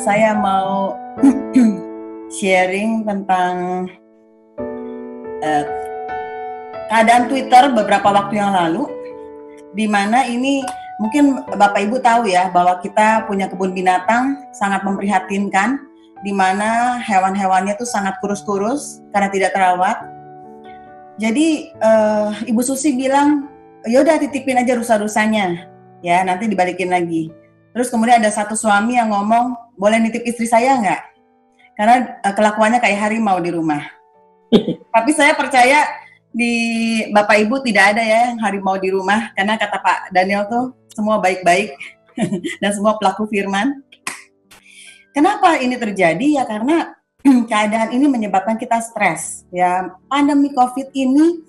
saya mau sharing tentang keadaan Twitter beberapa waktu yang lalu, di mana ini mungkin Bapak Ibu tahu ya bahwa kita punya kebun binatang sangat memprihatinkan, di mana hewan-hewannya tuh sangat kurus-kurus karena tidak terawat. Jadi Ibu Susi bilang, yaudah titipin aja rusa-rusanya, ya nanti dibalikin lagi. Terus kemudian ada satu suami yang ngomong, boleh nitip istri saya nggak? Karena kelakuannya kayak harimau di rumah. Tapi saya percaya di Bapak Ibu tidak ada ya yang harimau di rumah, karena kata Pak Daniel tuh semua baik-baik dan semua pelaku firman. Kenapa ini terjadi? Ya karena keadaan ini menyebabkan kita stres. Ya, pandemi COVID ini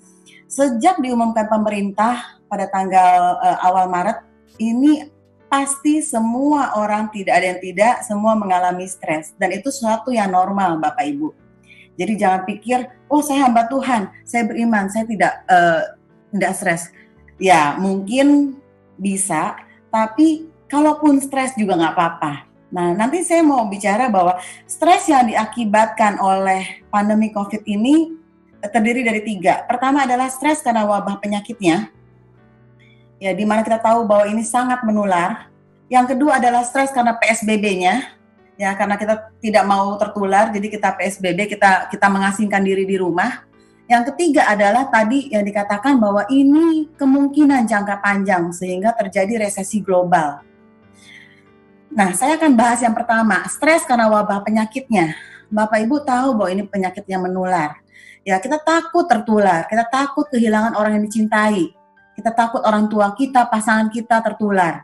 sejak diumumkan pemerintah pada tanggal awal Maret ini pasti semua orang, tidak ada yang tidak, semua mengalami stres, dan itu sesuatu yang normal Bapak Ibu. Jadi jangan pikir, oh saya hamba Tuhan, saya beriman, saya tidak stres. Ya mungkin bisa, tapi kalaupun stres juga nggak apa-apa. Nah nanti saya mau bicara bahwa stres yang diakibatkan oleh pandemi COVID ini terdiri dari 3. Pertama adalah stres karena wabah penyakitnya, ya di mana kita tahu bahwa ini sangat menular. Yang kedua adalah stres karena PSBB-nya, ya karena kita tidak mau tertular, jadi kita PSBB, kita mengasingkan diri di rumah. Yang ketiga adalah tadi yang dikatakan bahwa ini kemungkinan jangka panjang sehingga terjadi resesi global. Nah, saya akan bahas yang pertama, stres karena wabah penyakitnya. Bapak Ibu tahu bahwa ini penyakit yang menular. Ya, kita takut tertular, kita takut kehilangan orang yang dicintai. Kita takut orang tua kita, pasangan kita tertular.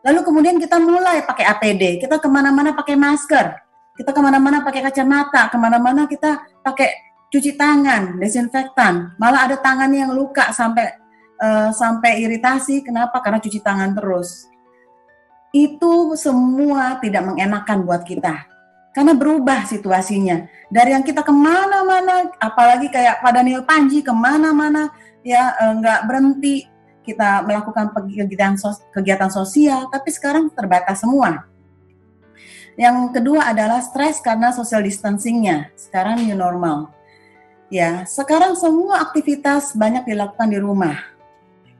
Lalu kemudian kita mulai pakai APD, kita kemana-mana pakai masker, kita kemana-mana pakai kacamata, kemana-mana kita pakai cuci tangan, desinfektan. Malah ada tangannya yang luka sampai iritasi. Kenapa? Karena cuci tangan terus. Itu semua tidak mengenakan buat kita, karena berubah situasinya. Dari yang kita kemana-mana, apalagi kayak Pak Daniel Panji kemana-mana, ya nggak berhenti kita melakukan kegiatan sosial, tapi sekarang terbatas semua. Yang kedua adalah stres karena social distancing-nya, sekarang new normal. Ya, sekarang semua aktivitas banyak dilakukan di rumah.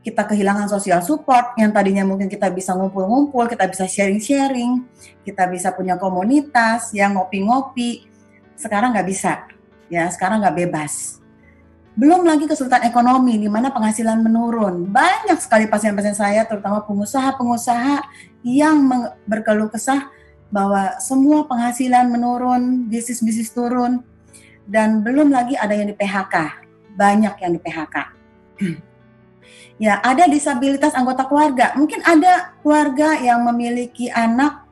Kita kehilangan social support, yang tadinya mungkin kita bisa ngumpul-ngumpul, kita bisa sharing-sharing, kita bisa punya komunitas, yang ngopi-ngopi, sekarang nggak bisa, ya sekarang nggak bebas. Belum lagi kesulitan ekonomi, di mana penghasilan menurun. Banyak sekali pasien-pasien saya, terutama pengusaha-pengusaha yang berkeluh kesah bahwa semua penghasilan menurun, bisnis-bisnis turun, dan belum lagi ada yang di PHK, banyak yang di PHK. Ya, ada disabilitas anggota keluarga. Mungkin ada keluarga yang memiliki anak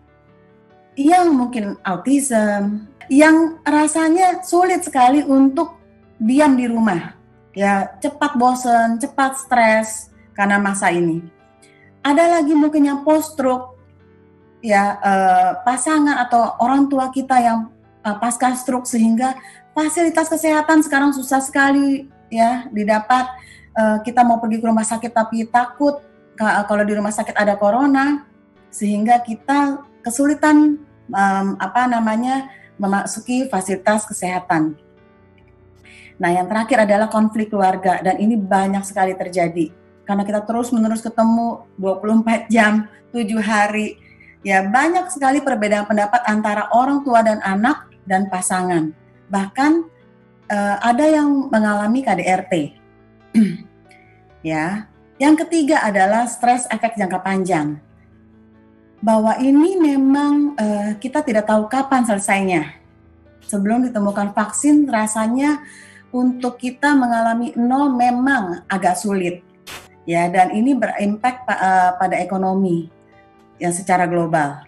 yang mungkin autism, yang rasanya sulit sekali untuk diam di rumah, ya cepat bosen, cepat stres karena masa ini. Ada lagi mungkin yang post stroke, ya pasangan atau orang tua kita yang pasca stroke, sehingga fasilitas kesehatan sekarang susah sekali ya didapat. Kita mau pergi ke rumah sakit tapi takut kalau di rumah sakit ada corona, sehingga kita kesulitan memasuki fasilitas kesehatan. Nah, yang terakhir adalah konflik keluarga, dan ini banyak sekali terjadi karena kita terus-menerus ketemu 24 jam, 7 hari. Ya, banyak sekali perbedaan pendapat antara orang tua dan anak dan pasangan. Bahkan ada yang mengalami KDRT. Ya, yang ketiga adalah stres efek jangka panjang. Bahwa ini memang kita tidak tahu kapan selesainya. Sebelum ditemukan vaksin, rasanya untuk kita mengalami nol memang agak sulit, ya, dan ini berimpact pada ekonomi yang secara global,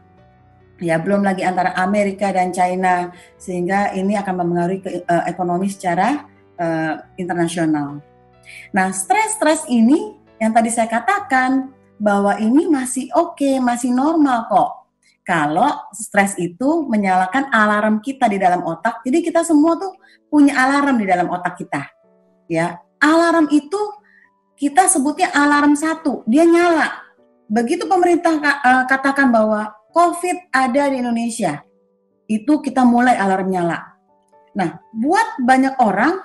ya, belum lagi antara Amerika dan China, sehingga ini akan mempengaruhi ekonomi secara internasional. Nah, stres ini yang tadi saya katakan bahwa ini masih oke, masih normal kok. Kalau stres itu menyalakan alarm kita di dalam otak, jadi kita semua tuh punya alarm di dalam otak kita. Ya, alarm itu kita sebutnya alarm 1, dia nyala. Begitu pemerintah katakan bahwa COVID ada di Indonesia, itu kita mulai alarm nyala. Nah, buat banyak orang,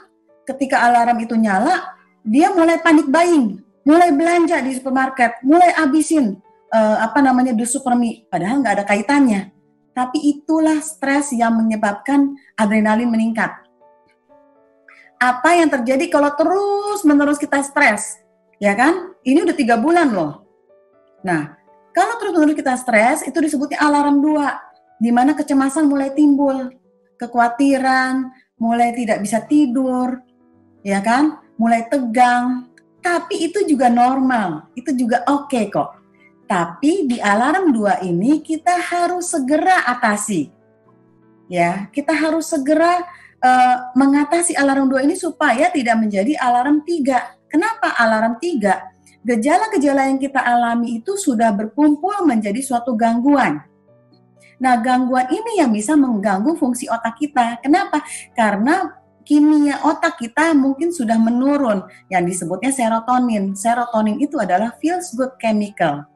ketika alarm itu nyala, dia mulai panik buying, mulai belanja di supermarket, mulai habisin di supermi, padahal nggak ada kaitannya. Tapi itulah stres yang menyebabkan adrenalin meningkat. Apa yang terjadi kalau terus-menerus kita stres? Ya kan? Ini udah 3 bulan loh. Nah, kalau terus-menerus kita stres, itu disebutnya alarm 2, di mana kecemasan mulai timbul, kekhawatiran, mulai tidak bisa tidur, ya kan? Mulai tegang. Tapi itu juga normal, itu juga oke kok. Tapi di alarm 2 ini kita harus segera atasi. Ya, kita harus segera mengatasi alarm 2 ini supaya tidak menjadi alarm 3. Kenapa alarm 3? Gejala-gejala yang kita alami itu sudah berkumpul menjadi suatu gangguan. Nah, gangguan ini yang bisa mengganggu fungsi otak kita. Kenapa? Karena kimia otak kita mungkin sudah menurun, yang disebutnya serotonin. Serotonin itu adalah feels good chemical.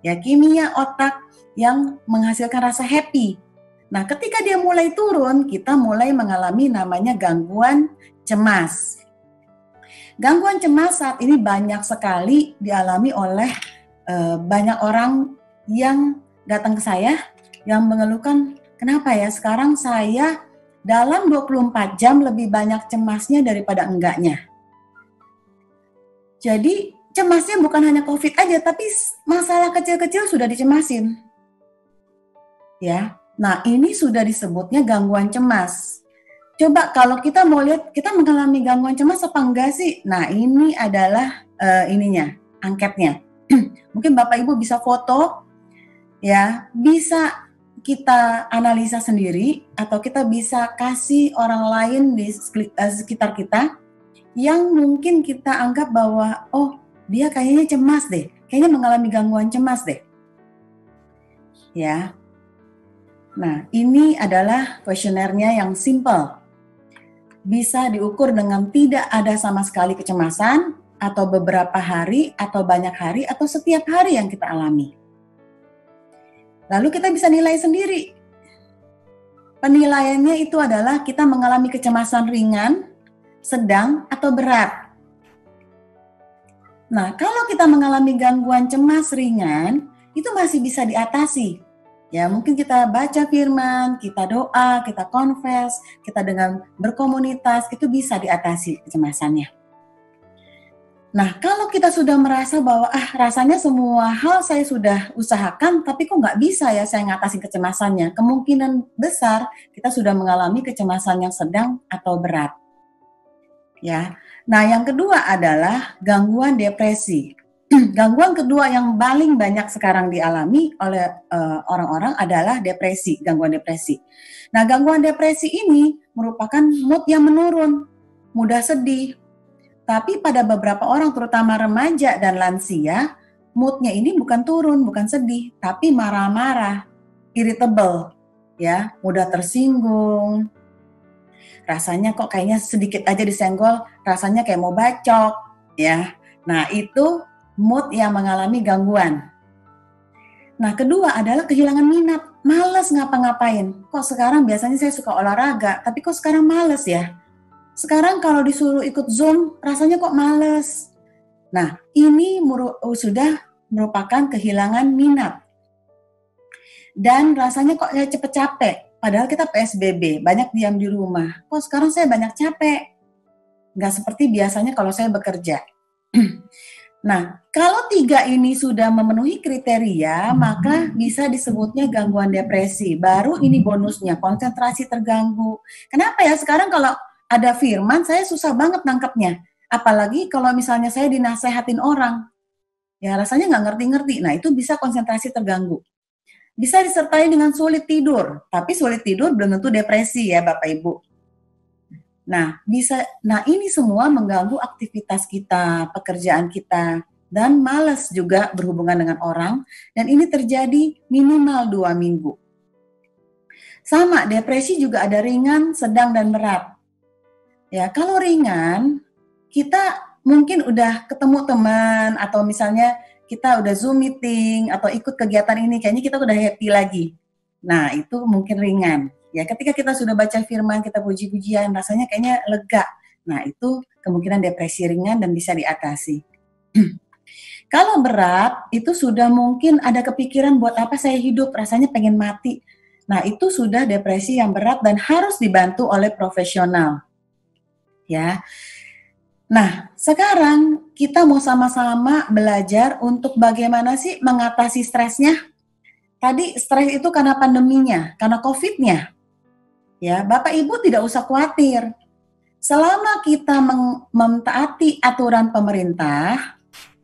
Ya, kimia otak yang menghasilkan rasa happy. Nah, ketika dia mulai turun, kita mulai mengalami namanya gangguan cemas. Gangguan cemas saat ini banyak sekali dialami oleh banyak orang yang datang ke saya yang mengeluhkan, kenapa ya sekarang saya dalam 24 jam lebih banyak cemasnya daripada enggaknya. Jadi cemasnya bukan hanya COVID aja, tapi masalah kecil-kecil sudah dicemasin. Ya, nah ini sudah disebutnya gangguan cemas. Coba kalau kita mau lihat, kita mengalami gangguan cemas apa enggak sih? Nah, ini adalah angketnya. Mungkin Bapak Ibu bisa foto, ya, bisa kita analisa sendiri, atau kita bisa kasih orang lain di sekitar kita, yang mungkin kita anggap bahwa, oh, dia kayaknya cemas deh, kayaknya mengalami gangguan cemas deh. Ya, nah ini adalah kuesionernya yang simple. Bisa diukur dengan tidak ada sama sekali kecemasan, atau beberapa hari, atau banyak hari, atau setiap hari yang kita alami. Lalu kita bisa nilai sendiri. Penilaiannya itu adalah kita mengalami kecemasan ringan, sedang, atau berat. Nah, kalau kita mengalami gangguan cemas ringan, itu masih bisa diatasi. Ya, mungkin kita baca firman, kita doa, kita confess, kita dengan berkomunitas, itu bisa diatasi kecemasannya. Nah, kalau kita sudah merasa bahwa, rasanya semua hal saya sudah usahakan, tapi kok nggak bisa ya saya ngatasin kecemasannya, kemungkinan besar kita sudah mengalami kecemasan yang sedang atau berat. Ya, nah yang kedua adalah gangguan depresi. Gangguan kedua yang paling banyak sekarang dialami oleh orang-orang adalah depresi, gangguan depresi. Nah, gangguan depresi ini merupakan mood yang menurun, mudah sedih. Tapi pada beberapa orang, terutama remaja dan lansia, moodnya ini bukan turun, bukan sedih, tapi marah-marah, irritable, ya, mudah tersinggung. Rasanya kok kayaknya sedikit aja disenggol, rasanya kayak mau bacok, ya. Nah, itu mood yang mengalami gangguan. Nah, kedua adalah kehilangan minat, malas ngapa-ngapain. Kok sekarang biasanya saya suka olahraga, tapi kok sekarang malas ya? Sekarang kalau disuruh ikut Zoom, rasanya kok malas. Nah, ini sudah merupakan kehilangan minat. Dan rasanya kok saya cepet capek, padahal kita PSBB, banyak diam di rumah. Kok sekarang saya banyak capek? Nggak seperti biasanya kalau saya bekerja. Nah, kalau 3 ini sudah memenuhi kriteria, maka bisa disebutnya gangguan depresi. Baru ini bonusnya, konsentrasi terganggu. Kenapa ya? Sekarang kalau ada firman, saya susah banget nangkepnya. Apalagi kalau misalnya saya dinasehatin orang. Ya rasanya nggak ngerti-ngerti. Nah, itu bisa konsentrasi terganggu. Bisa disertai dengan sulit tidur. Tapi sulit tidur belum tentu depresi ya Bapak Ibu. Nah, ini semua mengganggu aktivitas kita, pekerjaan kita, dan malas juga berhubungan dengan orang, dan ini terjadi minimal 2 minggu. Sama, depresi juga ada ringan, sedang, dan berat. Ya, kalau ringan, kita mungkin udah ketemu teman, atau misalnya kita udah Zoom meeting atau ikut kegiatan ini, kayaknya kita udah happy lagi. Nah, itu mungkin ringan. Ya, ketika kita sudah baca firman, kita puji-pujian, rasanya kayaknya lega. Nah, itu kemungkinan depresi ringan dan bisa diatasi. Kalau berat, itu sudah mungkin ada kepikiran buat apa saya hidup, rasanya pengen mati. Nah, itu sudah depresi yang berat dan harus dibantu oleh profesional. Ya. Nah, sekarang kita mau sama-sama belajar untuk bagaimana sih mengatasi stresnya. Tadi stres itu karena pandeminya, karena COVID-nya. Ya, Bapak Ibu tidak usah khawatir. Selama kita mentaati aturan pemerintah,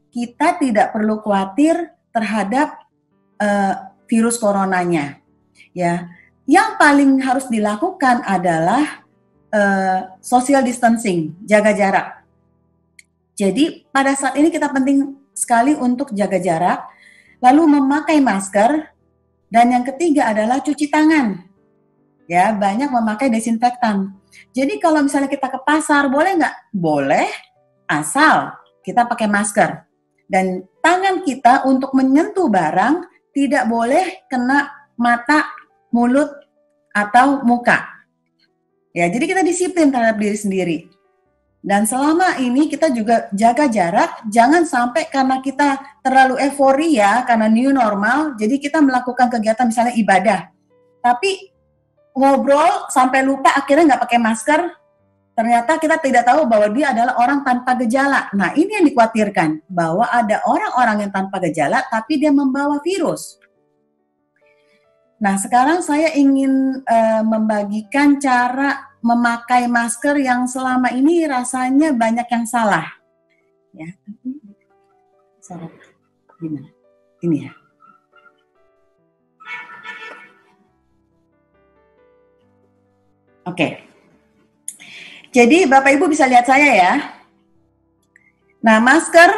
kita tidak perlu khawatir terhadap virus coronanya. Ya, yang paling harus dilakukan adalah social distancing, jaga jarak. Jadi pada saat ini kita penting sekali untuk jaga jarak, lalu memakai masker, dan yang ketiga adalah cuci tangan. Ya, banyak memakai desinfektan. Jadi kalau misalnya kita ke pasar, boleh nggak? Boleh, asal kita pakai masker. Dan tangan kita untuk menyentuh barang tidak boleh kena mata, mulut, atau muka. Ya, jadi kita disiplin terhadap diri sendiri. Dan selama ini kita juga jaga jarak, jangan sampai karena kita terlalu euforia, karena new normal, jadi kita melakukan kegiatan misalnya ibadah. Tapi ngobrol sampai lupa akhirnya nggak pakai masker, ternyata kita tidak tahu bahwa dia adalah orang tanpa gejala. Nah, ini yang dikhawatirkan, bahwa ada orang-orang yang tanpa gejala tapi dia membawa virus. Nah, sekarang saya ingin membagikan cara memakai masker yang selama ini rasanya banyak yang salah. Ya, salah gimana? Ini ya. Oke. Jadi Bapak Ibu bisa lihat saya ya. Nah, masker,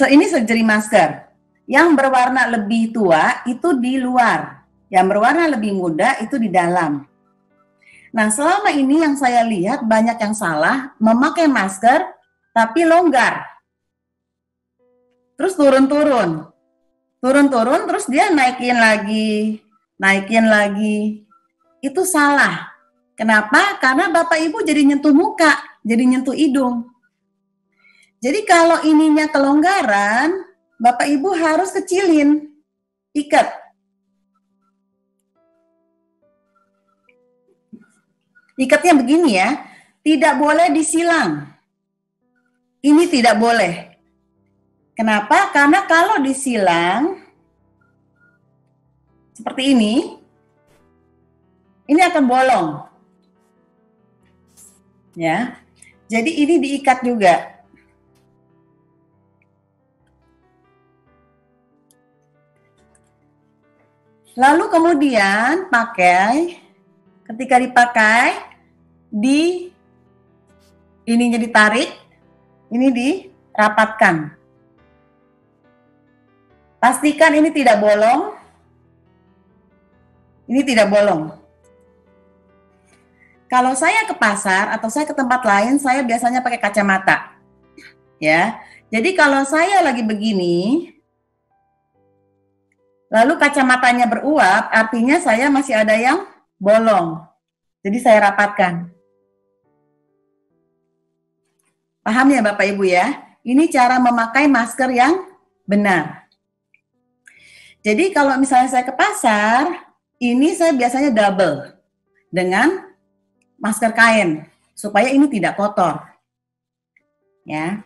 ini sejeri masker. Yang berwarna lebih tua itu di luar. Yang berwarna lebih muda itu di dalam. Nah, selama ini yang saya lihat banyak yang salah, memakai masker tapi longgar. Terus turun-turun. Turun-turun terus dia naikin lagi. Itu salah. Kenapa? Karena Bapak Ibu jadi nyentuh muka, jadi nyentuh hidung. Jadi kalau ininya kelonggaran, Bapak Ibu harus kecilin, ikat. Ikatnya begini ya, tidak boleh disilang. Ini tidak boleh. Kenapa? Karena kalau disilang, seperti ini akan bolong. Ya, jadi ini diikat juga. Lalu kemudian ketika dipakai, ininya ditarik, ini dirapatkan. Pastikan ini tidak bolong. Ini tidak bolong. Kalau saya ke pasar atau saya ke tempat lain, saya biasanya pakai kacamata. Ya. Jadi kalau saya lagi begini, lalu kacamatanya beruap, artinya saya masih ada yang bolong. Jadi saya rapatkan. Paham ya Bapak Ibu ya? Ini cara memakai masker yang benar. Jadi kalau misalnya saya ke pasar, ini saya biasanya double dengan masker kain supaya ini tidak kotor. Ya.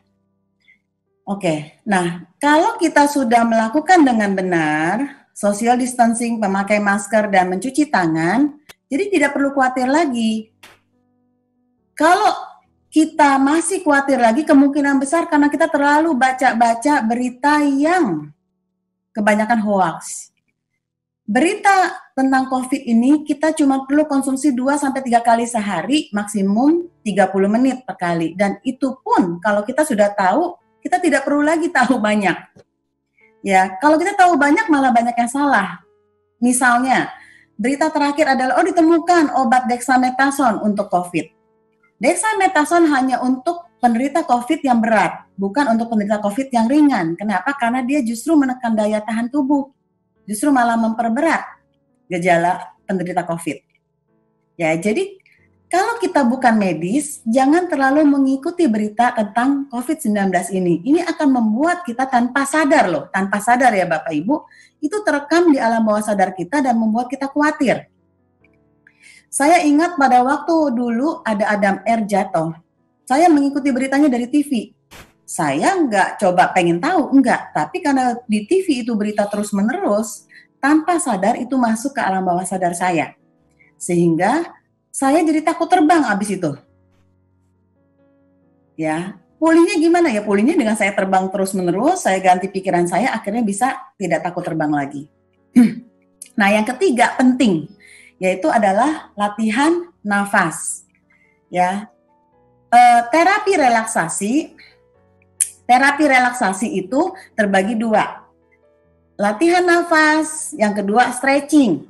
Oke. Nah, kalau kita sudah melakukan dengan benar social distancing, memakai masker dan mencuci tangan, jadi tidak perlu khawatir lagi. Kalau kita masih khawatir lagi, kemungkinan besar karena kita terlalu baca-baca berita yang kebanyakan hoax. Berita tentang COVID ini kita cuma perlu konsumsi 2-3 kali sehari, maksimum 30 menit per kali. Dan itu pun kalau kita sudah tahu, kita tidak perlu lagi tahu banyak. Ya, kalau kita tahu banyak malah banyak yang salah. Misalnya, berita terakhir adalah ditemukan obat dexamethasone untuk COVID. Dexamethasone hanya untuk penderita COVID yang berat, bukan untuk penderita COVID yang ringan. Kenapa? Karena dia justru menekan daya tahan tubuh, justru malah memperberat gejala penderita COVID. Ya, jadi kalau kita bukan medis, jangan terlalu mengikuti berita tentang COVID-19 ini. Ini akan membuat kita tanpa sadar loh, tanpa sadar ya Bapak Ibu, itu terekam di alam bawah sadar kita dan membuat kita khawatir. Saya ingat pada waktu dulu ada Adam Air jatuh, saya mengikuti beritanya dari TV. Saya nggak coba pengen tahu, enggak. Tapi karena di TV itu berita terus-menerus, tanpa sadar itu masuk ke alam bawah sadar saya. Sehingga saya jadi takut terbang abis itu. Ya, pulihnya gimana ya? Pulihnya dengan saya terbang terus-menerus, saya ganti pikiran saya, akhirnya bisa tidak takut terbang lagi. Nah, yang ketiga penting, yaitu adalah latihan nafas. Ya, terapi relaksasi itu terbagi dua. Latihan nafas, yang kedua stretching.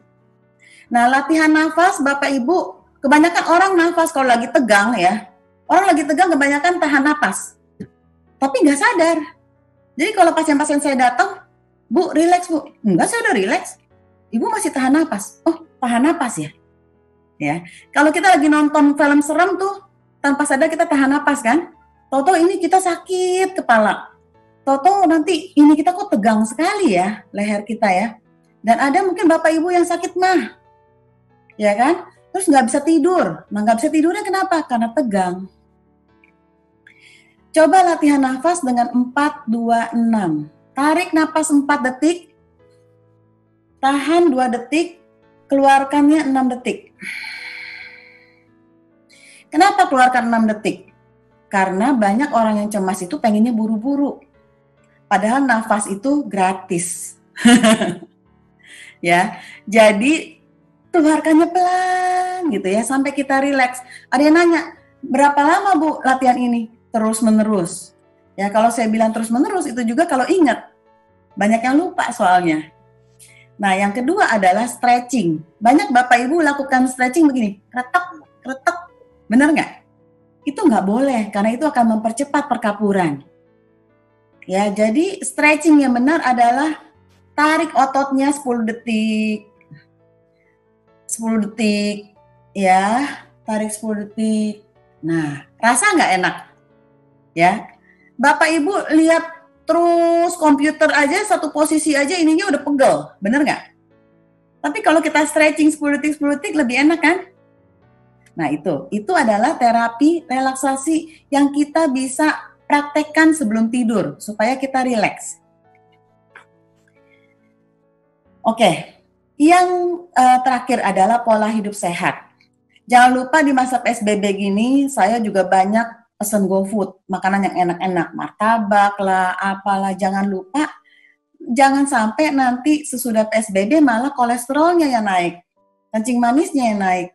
Nah, latihan nafas Bapak Ibu, kebanyakan orang nafas kalau lagi tegang ya, orang lagi tegang kebanyakan tahan nafas, tapi nggak sadar. Jadi kalau pasien-pasien saya datang, Bu, relax Bu. Enggak, saya udah relax. Ibu masih tahan nafas. Oh, tahan nafas ya. Ya, kalau kita lagi nonton film serem tuh, tanpa sadar kita tahan nafas kan. Toto ini kita sakit kepala. Toto nanti ini kita kok tegang sekali ya, leher kita ya. Dan ada mungkin Bapak Ibu yang sakit mah, ya kan? Terus nggak bisa tidur. Nah, nggak bisa tidurnya kenapa? Karena tegang. Coba latihan nafas dengan 4-2-6. Tarik nafas 4 detik, tahan 2 detik, keluarkannya 6 detik. Kenapa keluarkan 6 detik? Karena banyak orang yang cemas itu pengennya buru-buru. Padahal nafas itu gratis. Ya, jadi keluarkannya pelan gitu ya, sampai kita rileks. Ada yang nanya, berapa lama Bu latihan ini? Terus-menerus. Ya, kalau saya bilang terus-menerus itu juga kalau ingat. Banyak yang lupa soalnya. Nah, yang kedua adalah stretching. Banyak Bapak Ibu lakukan stretching begini, kretek. Benar nggak? Itu nggak boleh, karena itu akan mempercepat perkapuran. Ya, jadi stretching yang benar adalah tarik ototnya 10 detik. 10 detik, ya, tarik 10 detik. Nah, rasa nggak enak? Ya, Bapak Ibu lihat terus komputer aja, satu posisi aja ininya udah pegel, bener nggak? Tapi kalau kita stretching 10 detik lebih enak kan? Nah itu adalah terapi relaksasi yang kita bisa praktekkan sebelum tidur, supaya kita rileks. Oke, yang terakhir adalah pola hidup sehat. Jangan lupa di masa PSBB gini, saya juga banyak pesen GoFood, makanan yang enak-enak, martabak lah, apalah, jangan lupa. Jangan sampai nanti sesudah PSBB malah kolesterolnya yang naik, kencing manisnya yang naik,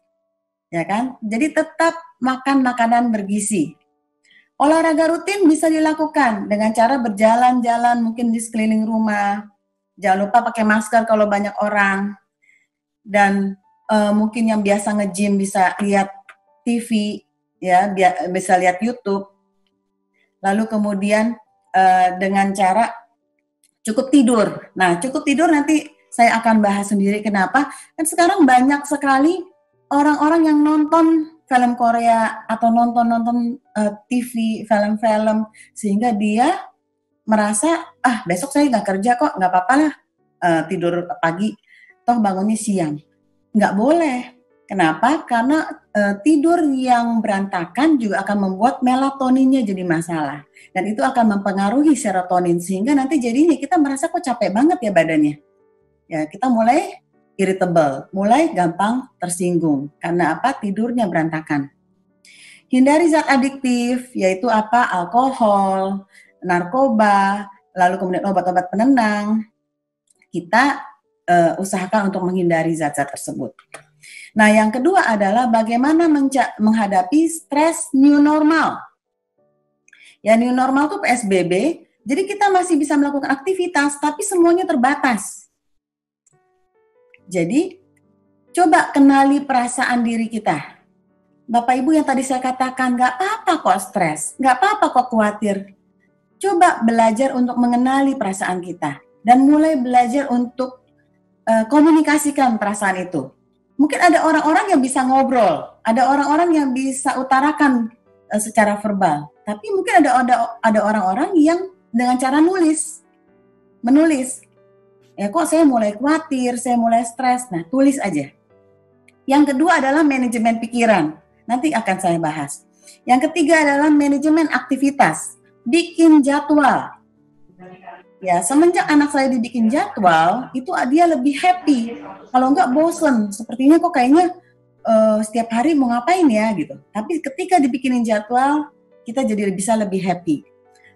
ya kan? Jadi tetap makan makanan bergizi. Olahraga rutin bisa dilakukan dengan cara berjalan-jalan mungkin di sekeliling rumah. Jangan lupa pakai masker kalau banyak orang. Dan mungkin yang biasa nge-gym bisa lihat TV, ya, bisa lihat YouTube. Lalu kemudian dengan cara cukup tidur. Nah, cukup tidur nanti saya akan bahas sendiri kenapa. Kan sekarang banyak sekali orang-orang yang nonton film Korea atau nonton TV, film-film, sehingga dia merasa, besok saya nggak kerja kok, nggak apa-apa lah, tidur pagi, toh bangunnya siang. Nggak boleh. Kenapa? Karena tidur yang berantakan juga akan membuat melatoninnya jadi masalah. Dan itu akan mempengaruhi serotonin, sehingga nanti jadinya kita merasa kok capek banget ya badannya. Ya, kita mulai irritable, mulai gampang tersinggung. Karena apa? Tidurnya berantakan. Hindari zat adiktif, yaitu apa? Alkohol, narkoba, lalu kemudian obat-obat penenang. Kita usahakan untuk menghindari zat-zat tersebut. Nah, yang kedua adalah bagaimana menghadapi stres new normal. Ya, new normal itu PSBB, jadi kita masih bisa melakukan aktivitas, tapi semuanya terbatas. Jadi, coba kenali perasaan diri kita. Bapak Ibu yang tadi saya katakan, nggak apa-apa kok stres, nggak apa-apa kok khawatir. Coba belajar untuk mengenali perasaan kita dan mulai belajar untuk komunikasikan perasaan itu. Mungkin ada orang-orang yang bisa ngobrol, ada orang-orang yang bisa utarakan secara verbal, tapi mungkin ada orang-orang yang dengan cara menulis. Ya kok saya mulai khawatir, saya mulai stres. Nah, tulis aja. Yang kedua adalah manajemen pikiran. Nanti akan saya bahas. Yang ketiga adalah manajemen aktivitas. Bikin jadwal. Ya, semenjak anak saya dibikin jadwal, itu dia lebih happy. Kalau enggak bosen, sepertinya kok kayaknya setiap hari mau ngapain ya gitu. Tapi ketika dibikinin jadwal, kita jadi bisa lebih happy.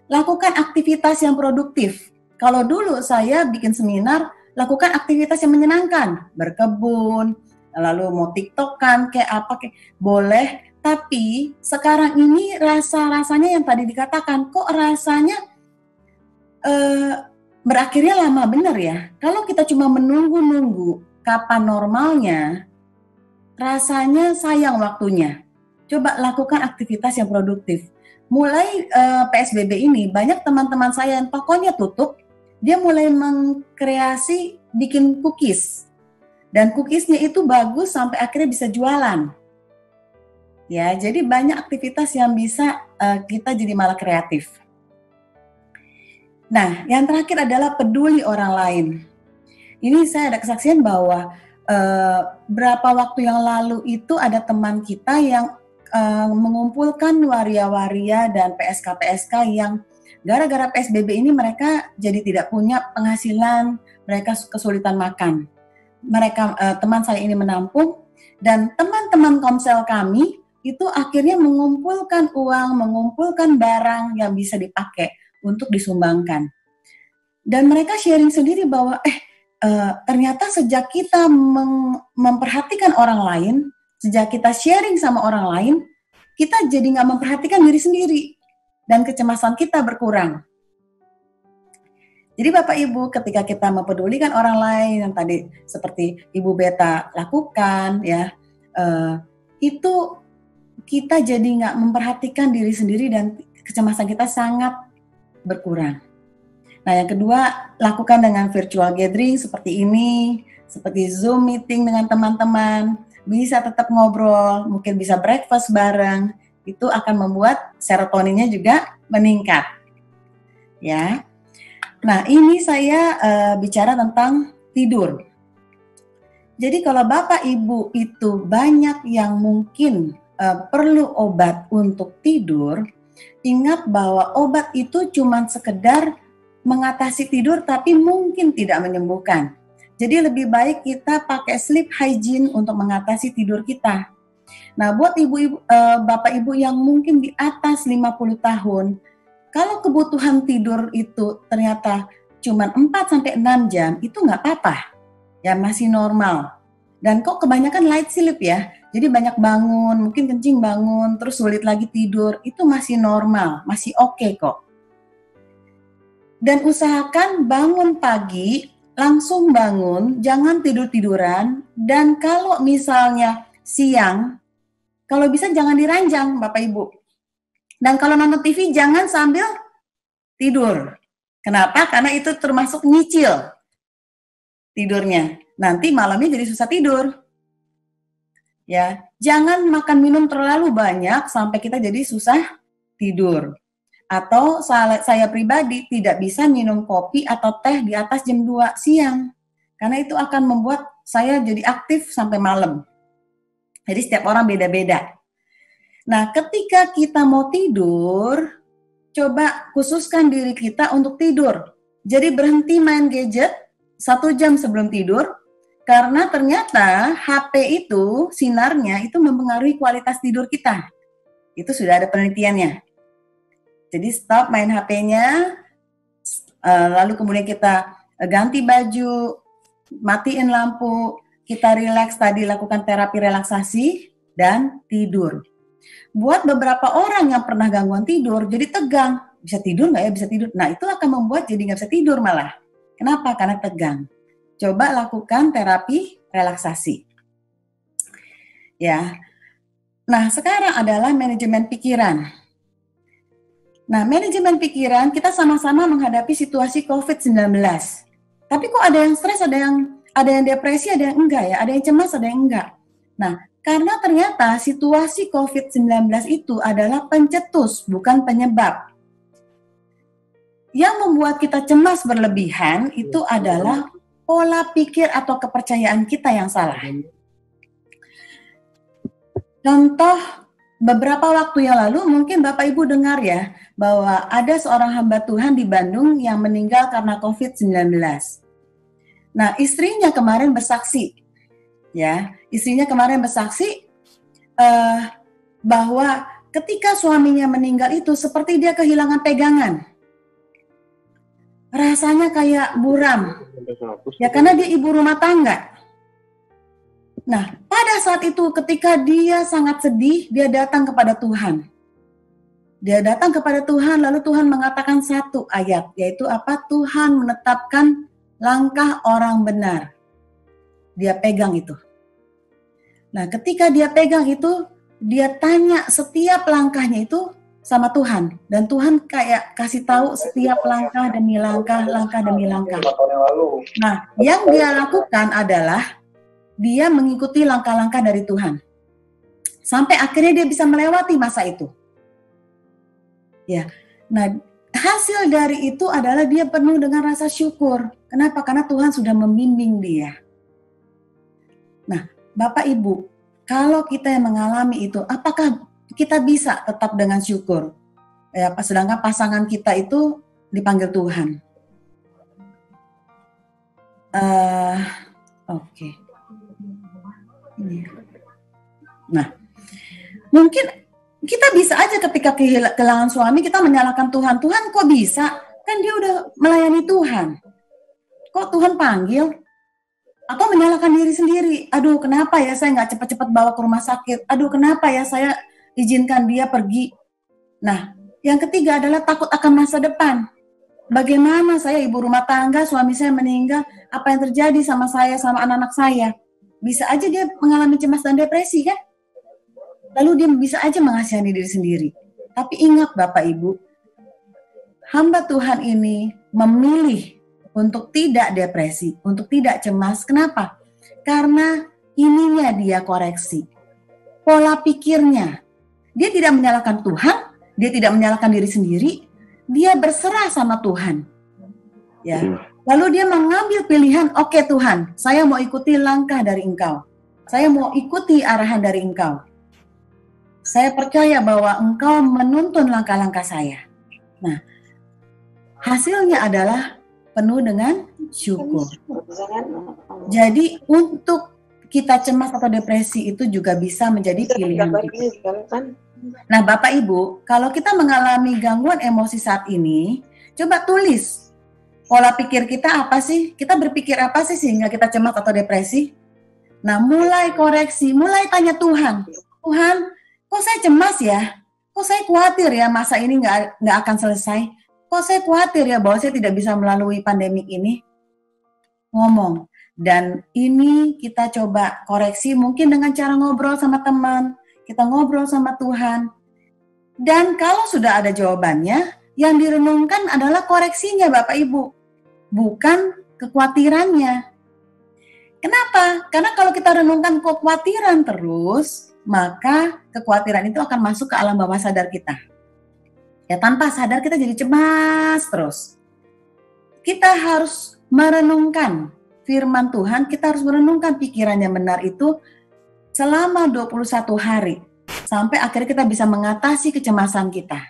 Lakukan aktivitas yang produktif. Kalau dulu saya bikin seminar, lakukan aktivitas yang menyenangkan, berkebun, lalu mau TikTokan, kayak apa, kayak boleh. Tapi sekarang ini rasanya yang tadi dikatakan, kok rasanya berakhirnya lama bener ya. Kalau kita cuma menunggu-nunggu kapan normalnya, rasanya sayang waktunya. Coba lakukan aktivitas yang produktif. Mulai PSBB ini, banyak teman-teman saya yang tokonya tutup, dia mulai mengkreasi bikin cookies. Dan cookiesnya itu bagus sampai akhirnya bisa jualan. Ya, jadi banyak aktivitas yang bisa kita jadi malah kreatif. Nah, yang terakhir adalah peduli orang lain. Ini saya ada kesaksian bahwa berapa waktu yang lalu itu ada teman kita yang mengumpulkan waria-waria dan PSK-PSK yang gara-gara PSBB ini mereka jadi tidak punya penghasilan, mereka kesulitan makan. Mereka teman saya ini menampung dan teman-teman komsel kami itu akhirnya mengumpulkan uang, mengumpulkan barang yang bisa dipakai untuk disumbangkan. Dan mereka sharing sendiri bahwa ternyata sejak kita memperhatikan orang lain, sejak kita sharing sama orang lain, kita jadi nggak memperhatikan diri sendiri dan kecemasan kita berkurang. Jadi Bapak Ibu, ketika kita mempedulikan orang lain yang tadi seperti Ibu Beta lakukan, ya itu kita jadi nggak memperhatikan diri sendiri dan kecemasan kita sangat berkurang. Nah, yang kedua, lakukan dengan virtual gathering seperti ini, seperti Zoom meeting dengan teman-teman, bisa tetap ngobrol, mungkin bisa breakfast bareng, itu akan membuat serotoninnya juga meningkat. Ya. Nah, ini saya bicara tentang tidur. Jadi kalau Bapak Ibu itu banyak yang mungkin perlu obat untuk tidur, ingat bahwa obat itu cuma sekedar mengatasi tidur tapi mungkin tidak menyembuhkan. Jadi lebih baik kita pakai sleep hygiene untuk mengatasi tidur kita. Nah, buat ibu-ibu, bapak ibu yang mungkin di atas 50 tahun, kalau kebutuhan tidur itu ternyata cuma 4-6 jam, itu nggak apa-apa. Ya masih normal. Dan kok kebanyakan light sleep ya. Jadi banyak bangun, mungkin kencing bangun, terus sulit lagi tidur, itu masih normal, masih oke kok. Dan usahakan bangun pagi, langsung bangun, jangan tidur-tiduran. Dan kalau misalnya siang, kalau bisa jangan diranjang Bapak Ibu. Dan kalau nonton TV jangan sambil tidur. Kenapa? Karena itu termasuk nyicil tidurnya. Nanti malamnya jadi susah tidur. Ya, jangan makan minum terlalu banyak sampai kita jadi susah tidur. Atau saya pribadi tidak bisa minum kopi atau teh di atas jam 2 siang. Karena itu akan membuat saya jadi aktif sampai malam. Jadi setiap orang beda-beda. Nah, ketika kita mau tidur, coba khususkan diri kita untuk tidur. Jadi berhenti main gadget 1 jam sebelum tidur. Karena ternyata HP itu, sinarnya itu mempengaruhi kualitas tidur kita. Itu sudah ada penelitiannya. Jadi stop main HP-nya, lalu kemudian kita ganti baju, matiin lampu, kita rileks tadi, lakukan terapi relaksasi, dan tidur. Buat beberapa orang yang pernah gangguan tidur, jadi tegang. Bisa tidur nggak ya? Bisa tidur. Nah, itu akan membuat jadi nggak bisa tidur malah. Kenapa? Karena tegang. Coba lakukan terapi relaksasi. Ya. Nah, sekarang adalah manajemen pikiran. Nah, manajemen pikiran kita sama-sama menghadapi situasi COVID-19. Tapi kok ada yang stres, ada yang depresi, ada yang enggak ya, ada yang cemas, ada yang enggak. Nah, karena ternyata situasi COVID-19 itu adalah pencetus, bukan penyebab. Yang membuat kita cemas berlebihan itu adalah pola pikir atau kepercayaan kita yang salah. Contoh, beberapa waktu yang lalu mungkin Bapak Ibu dengar ya, bahwa ada seorang hamba Tuhan di Bandung yang meninggal karena COVID-19. Nah, istrinya kemarin bersaksi, ya, bahwa ketika suaminya meninggal itu seperti dia kehilangan pegangan. Rasanya kayak buram, ya karena dia ibu rumah tangga. Nah, pada saat itu ketika dia sangat sedih, dia datang kepada Tuhan. Dia datang kepada Tuhan, lalu Tuhan mengatakan satu ayat, yaitu apa? Tuhan menetapkan langkah orang benar. Dia pegang itu. Nah, ketika dia pegang itu, dia tanya setiap langkahnya itu sama Tuhan. Dan Tuhan kayak kasih tahu setiap langkah demi langkah, langkah demi langkah. Nah, yang dia lakukan adalah dia mengikuti langkah-langkah dari Tuhan. Sampai akhirnya dia bisa melewati masa itu. Ya. Nah, hasil dari itu adalah dia penuh dengan rasa syukur. Kenapa? Karena Tuhan sudah membimbing dia. Nah, Bapak Ibu, kalau kita yang mengalami itu, apakah kita bisa tetap dengan syukur? Ya, sedangkan pasangan kita itu dipanggil Tuhan. Oke. Nah, mungkin kita bisa aja ketika kehilangan suami kita menyalahkan Tuhan. Tuhan kok bisa? Kan dia udah melayani Tuhan. Kok Tuhan panggil? Atau menyalahkan diri sendiri. Aduh, kenapa ya saya nggak cepat-cepat bawa ke rumah sakit? Aduh, kenapa ya saya izinkan dia pergi? Nah, yang ketiga adalah takut akan masa depan. Bagaimana saya ibu rumah tangga, suami saya meninggal, apa yang terjadi sama saya, sama anak-anak saya? Bisa aja dia mengalami cemas dan depresi kan? Lalu dia bisa aja mengasihani diri sendiri. Tapi ingat Bapak Ibu, hamba Tuhan ini memilih untuk tidak depresi, untuk tidak cemas. Kenapa? Karena ininya dia koreksi. Pola pikirnya. Dia tidak menyalahkan Tuhan, dia tidak menyalahkan diri sendiri, dia berserah sama Tuhan. Ya. Lalu dia mengambil pilihan, oke Tuhan, saya mau ikuti langkah dari Engkau. Saya mau ikuti arahan dari Engkau. Saya percaya bahwa Engkau menuntun langkah-langkah saya. Nah, hasilnya adalah penuh dengan syukur. Jadi untuk kita cemas atau depresi itu juga bisa menjadi pilihan kita. Nah, Bapak Ibu, kalau kita mengalami gangguan emosi saat ini, coba tulis. Pola pikir kita apa sih? Kita berpikir apa sih sehingga kita cemas atau depresi? Nah, mulai koreksi, mulai tanya Tuhan. Tuhan, kok saya cemas ya? Kok saya khawatir ya masa ini nggak akan selesai? Kok saya khawatir ya bahwa saya tidak bisa melalui pandemik ini? Ngomong. Dan ini kita coba koreksi mungkin dengan cara ngobrol sama teman. Kita ngobrol sama Tuhan. Dan kalau sudah ada jawabannya, yang direnungkan adalah koreksinya Bapak Ibu. Bukan kekhawatirannya. Kenapa? Karena kalau kita renungkan kekhawatiran terus, maka kekhawatiran itu akan masuk ke alam bawah sadar kita. Ya tanpa sadar kita jadi cemas terus. Kita harus merenungkan firman Tuhan, kita harus merenungkan pikiran yang benar itu selama 21 hari. Sampai akhirnya kita bisa mengatasi kecemasan kita.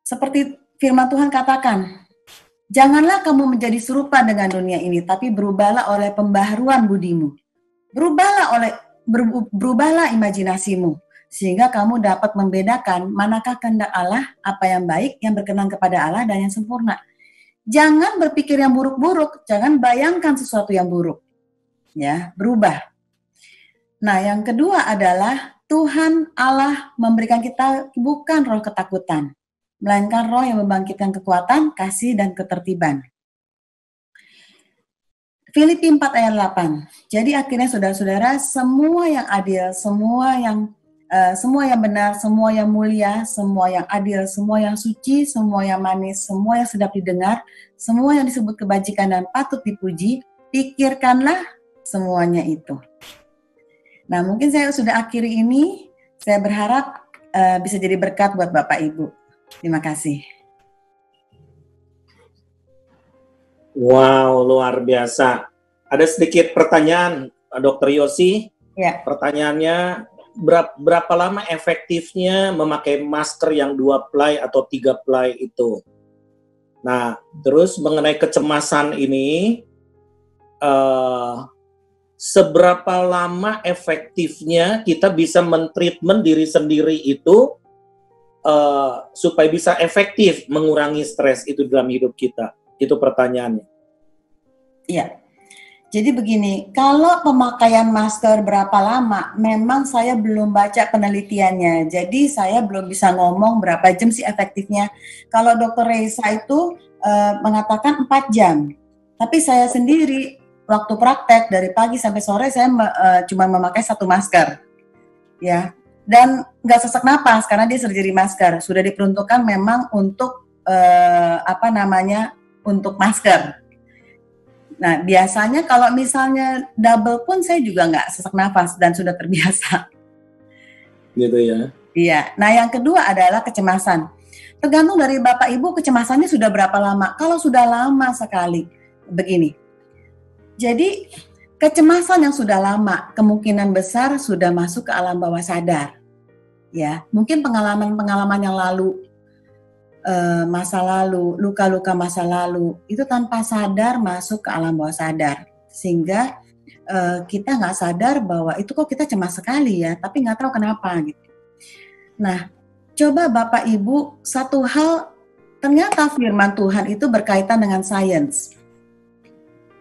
Seperti firman Tuhan katakan, janganlah kamu menjadi serupa dengan dunia ini, tapi berubahlah oleh pembaharuan budimu. Berubahlah imajinasimu, sehingga kamu dapat membedakan manakah kehendak Allah, apa yang baik, yang berkenan kepada Allah, dan yang sempurna. Jangan berpikir yang buruk-buruk, jangan bayangkan sesuatu yang buruk. Ya, berubah. Nah, yang kedua adalah Tuhan Allah memberikan kita bukan roh ketakutan, melainkan roh yang membangkitkan kekuatan, kasih, dan ketertiban. Filipi 4 ayat 8. Jadi akhirnya saudara-saudara, semua yang adil, semua yang benar, semua yang mulia, semua yang adil, semua yang suci, semua yang manis, semua yang sedap didengar, semua yang disebut kebajikan dan patut dipuji, pikirkanlah semuanya itu. Nah, mungkin saya sudah akhiri ini. Saya berharap bisa jadi berkat buat Bapak Ibu. Terima kasih. Wow, luar biasa. Ada sedikit pertanyaan, Dr. Yosi. Ya. Pertanyaannya, berapa lama efektifnya memakai masker yang 2 ply atau 3 ply itu? Nah, terus mengenai kecemasan ini, seberapa lama efektifnya kita bisa mentreatment diri sendiri itu supaya bisa efektif mengurangi stres itu dalam hidup kita? Itu pertanyaannya. Iya. Jadi begini, kalau pemakaian masker berapa lama, memang saya belum baca penelitiannya. Jadi saya belum bisa ngomong berapa jam sih efektifnya. Kalau Dr. Reisa itu mengatakan 4 jam. Tapi saya sendiri waktu praktek dari pagi sampai sore saya cuma memakai 1 masker. Ya. Dan nggak sesak napas karena dia surgery masker. Sudah diperuntukkan memang untuk untuk masker. Nah, biasanya kalau misalnya double pun saya juga nggak sesak nafas dan sudah terbiasa. Gitu ya? Iya. Nah, yang kedua adalah kecemasan. Tergantung dari Bapak Ibu kecemasannya sudah berapa lama. Kalau sudah lama sekali, begini. Jadi, kecemasan yang sudah lama, kemungkinan besar sudah masuk ke alam bawah sadar. Ya, mungkin pengalaman-pengalaman yang lalu, masa lalu, luka-luka masa lalu, itu tanpa sadar masuk ke alam bawah sadar. Sehingga kita nggak sadar bahwa itu kok kita cemas sekali ya, tapi nggak tahu kenapa gitu. Nah, coba Bapak Ibu, satu hal, ternyata firman Tuhan itu berkaitan dengan sains.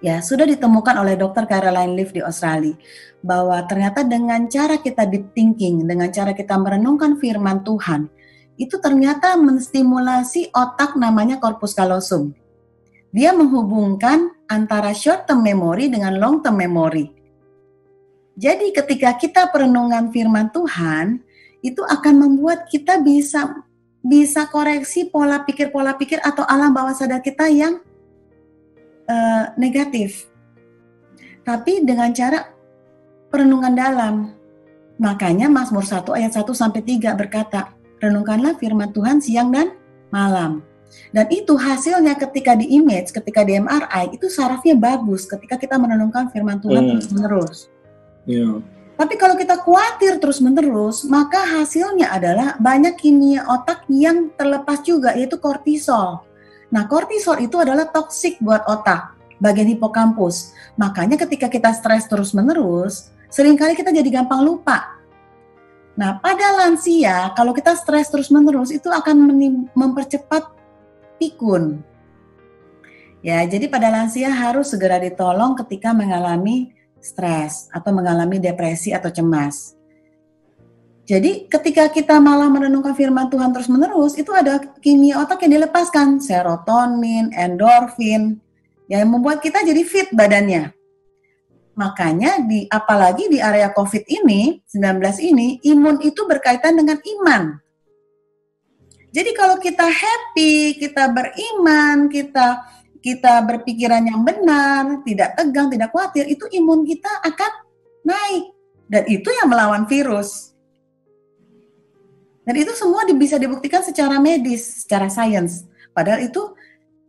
Ya, sudah ditemukan oleh Dr. Caroline Leaf di Australia, bahwa ternyata dengan cara kita deep thinking, dengan cara kita merenungkan firman Tuhan, itu ternyata menstimulasi otak namanya corpus callosum. Dia menghubungkan antara short term memory dengan long term memory. Jadi ketika kita perenungan firman Tuhan, itu akan membuat kita bisa koreksi pola pikir atau alam bawah sadar kita yang negatif. Tapi dengan cara perenungan dalam. Makanya Mazmur 1 ayat 1 sampai 3 berkata, renungkanlah firman Tuhan siang dan malam. Dan itu hasilnya ketika di image, ketika di MRI, itu sarafnya bagus ketika kita merenungkan firman Tuhan terus-menerus. Yeah. Tapi kalau kita khawatir terus-menerus, maka hasilnya adalah banyak kimia otak yang terlepas juga, yaitu kortisol. Nah, kortisol itu adalah toksik buat otak, bagian hipokampus. Makanya ketika kita stres terus-menerus, seringkali kita jadi gampang lupa. Nah, pada lansia, kalau kita stres terus-menerus, itu akan mempercepat pikun. Ya, jadi pada lansia harus segera ditolong ketika mengalami stres atau mengalami depresi atau cemas. Jadi, ketika kita malah merenungkan firman Tuhan terus-menerus, itu ada kimia otak yang dilepaskan, serotonin, endorfin, yang membuat kita jadi fit badannya. Makanya apalagi di area COVID-19 ini, imun itu berkaitan dengan iman. Jadi kalau kita happy, kita beriman, kita berpikiran yang benar, tidak tegang, tidak khawatir, itu imun kita akan naik. Dan itu yang melawan virus. Dan itu semua bisa dibuktikan secara medis, secara sains. Padahal itu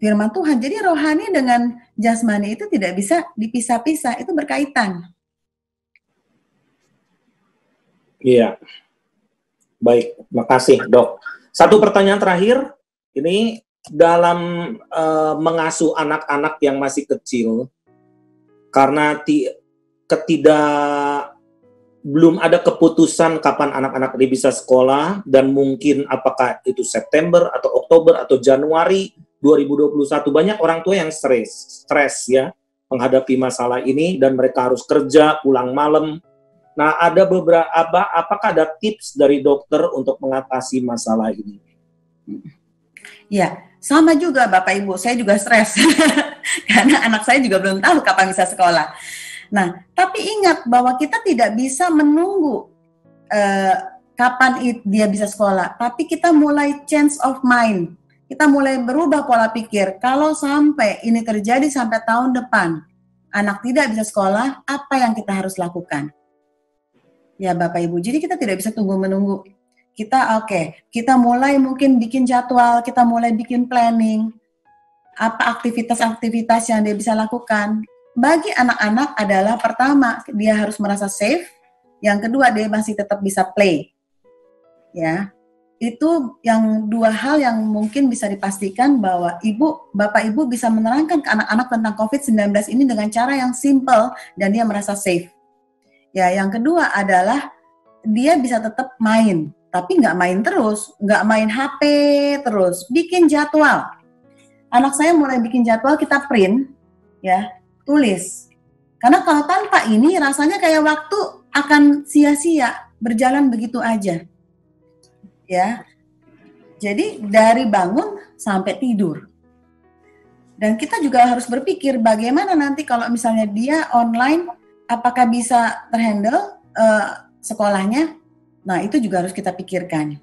firman Tuhan. Jadi rohani dengan jasmani itu tidak bisa dipisah-pisah, itu berkaitan. Iya. Baik, makasih Dok. Satu pertanyaan terakhir, ini dalam mengasuh anak-anak yang masih kecil, karena belum ada keputusan kapan anak-anak ini bisa sekolah, dan mungkin apakah itu September atau Oktober atau Januari 2021, banyak orang tua yang stres ya menghadapi masalah ini, dan mereka harus kerja pulang malam. Nah, ada apakah ada tips dari dokter untuk mengatasi masalah ini? Ya, sama juga Bapak Ibu, saya juga stres karena anak saya juga belum tahu kapan bisa sekolah. Nah, tapi ingat bahwa kita tidak bisa menunggu kapan dia bisa sekolah, tapi kita mulai change of mind. Kita mulai berubah pola pikir. Kalau sampai ini terjadi sampai tahun depan, anak tidak bisa sekolah, apa yang kita harus lakukan? Ya Bapak Ibu, jadi kita tidak bisa tunggu-menunggu. Kita mulai mungkin bikin jadwal, kita mulai bikin planning, apa aktivitas-aktivitas yang dia bisa lakukan. Bagi anak-anak adalah pertama, dia harus merasa safe, yang kedua dia masih tetap bisa play. Ya, itu yang dua hal yang mungkin bisa dipastikan bahwa Bapak Ibu bisa menerangkan ke anak-anak tentang COVID-19 ini dengan cara yang simple dan dia merasa safe. Ya, yang kedua adalah dia bisa tetap main, tapi nggak main terus, nggak main HP terus, bikin jadwal. Anak saya mulai bikin jadwal, kita print, ya, tulis. Karena kalau tanpa ini rasanya kayak waktu akan sia-sia, berjalan begitu aja. Ya, jadi dari bangun sampai tidur. Dan kita juga harus berpikir bagaimana nanti kalau misalnya dia online, apakah bisa terhandle sekolahnya? Nah, itu juga harus kita pikirkan.